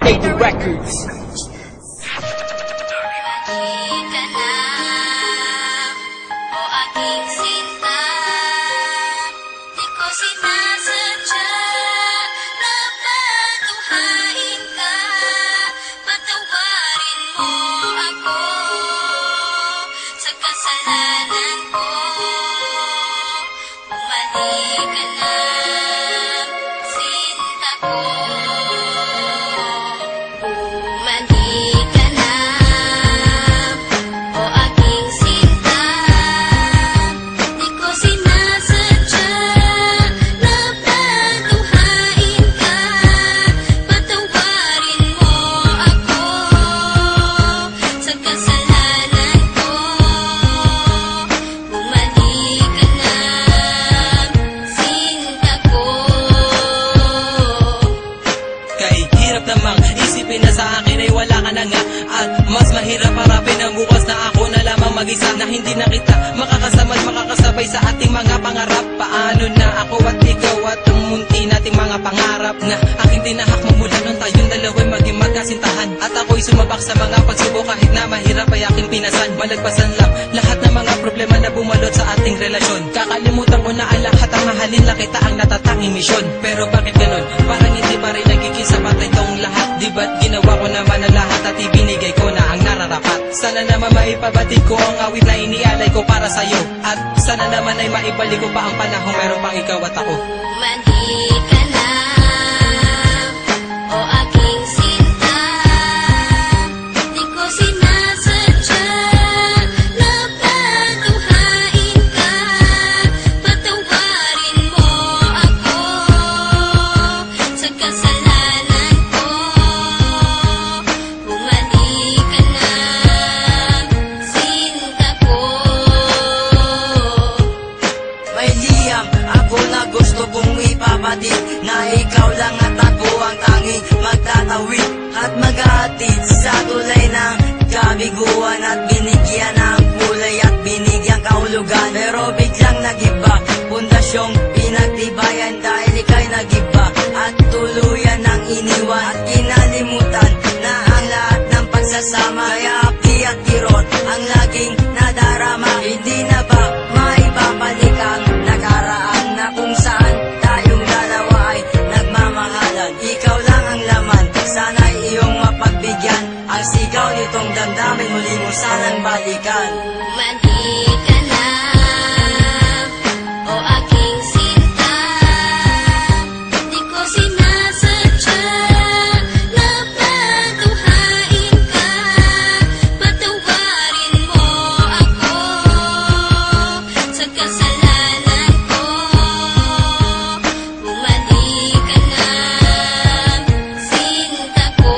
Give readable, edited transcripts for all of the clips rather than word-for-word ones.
Lady Records. Isipin na sa akin ay wala ka na nga, at mas mahirap harapin ang bukas na ako na lamang mag-isa, na hindi na kita makakasama at makakasabay sa ating mga pangarap. Paano na ako at ikaw at ang munti nating mga pangarap na aking tinahak mula nung tayong dalawa'y maging magkasintahan. At ako'y sumabak sa mga pagsubok kahit na mahirap ay aking pinasan. Malagpasan lang lahat ng mga problema na bumalot sa ating relasyon. Kakalimutan ko na ang lahat, ang mahalin lang kita ang natatanging misyon. Pero bakit ganun? Parang hindi pa rin nagiging sapat itong lahat. Di ba't ginawa ko naman ang lahat at ibinigay ko na ang nararapat? Sana naman maipabatid ko ang awit na inialay ko para sa'yo, at sana naman ay maibalik ko pa ang panahon meron pang ikaw at ako. Mandi ka na, o aking sinta, di ko sinasadya na patuhain ka. Patawarin mo ako sa kasalanan ko. Bumalik ka na, sinta ko. May liyam ako na gusto kong ipabatid, na ikaw lang at ako ang tanging magtatawid at maghahatid sa tulay ng kabiguan, at binigyan ng kulay at binigyan kahulugan. Pero biglang nagiba, pundasyong pinagtibayan dahil ika'y nagiba at tuluyan ng iniwan, at kinalimutan na ang lahat ng pagsasama. Kaya api at kirot ang laging nadarama. Hindi na ba maibabalik ang nakaraan na kung saan tayong dalawa ay nagmamahalan? Ikaw lang ang laman, sana'y iyong mapagbigyan ang sigaw nitong damdamin, muli mo sanang balikan. Mandi ka na, o aking sinta, di ko sinasadya na patuhain ka. Patawarin mo ako sa kasalanan ko. Bumalik ka na, sinta ko.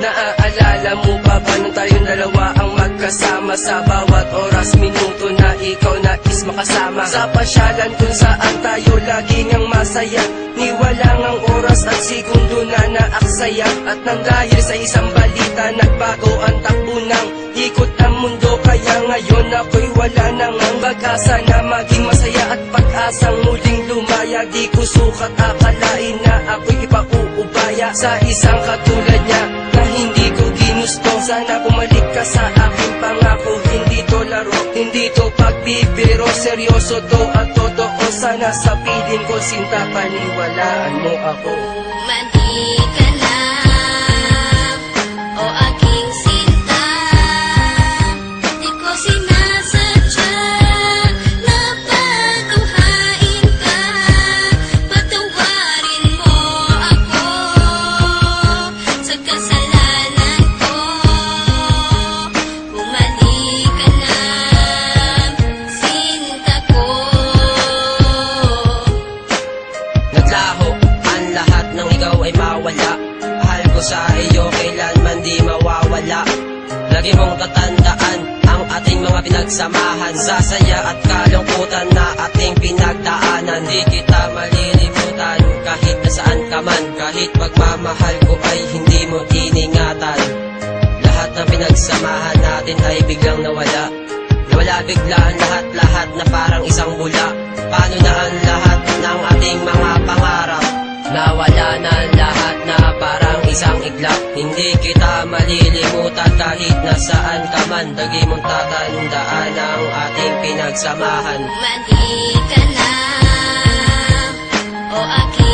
Naaalala mo ba nung tayong dalawa ang magkasama sa bawat oras, minuto na ikaw nais makasama? Sa pasyalan kung saan tayo laging ang masaya, ni walang ang oras at segundo na naaksaya. At nang dahil sa isang balita, nagbago ang takbo ng ikot ang mundo. Kaya ngayon ako'y wala nang ang pag-asa na maging masaya at pag-asang muling lumaya. Di ko sukat akalain na ako'y ipauubaya sa isang katulad niya na hindi ko ginusto. Sana bumalik ka sa aking pangako, hindi to laro, hindi to pagbibiro, seryoso to at totoo. Sana sa piling ko, sinta, paniwalaan mo ako. Mandi ka na, o aking sinta, di ko sinasadya na patuhain ka. Patawarin mo ako sa kasalanan ko. Bumalik ka na, sinta ko. Naglaho ang lahat ng ikaw ay mawala. Mahal ko sa iyo kailanman di mawawala. Lagi mong tatandaan ang ating mga pinagsamahan, sa saya at kalungkutan na ating pinagdaanan. Di kita malilimutan kahit nasaan ka man, kahit pagmamahal ko ay hindi mo iningatan. Lahat ng pinagsamahan natin ay biglang nawala. Nawala bigla ang lahat-lahat na parang isang bula. Paano na ang lahat ng ating mga pangarap? Nawala na lahat na parang isang iglap. Hindi kita malilimutan kahit nasaan ka man. Lagi mong tatandaan ang ating pinagsamahan. Mali ka na, o aking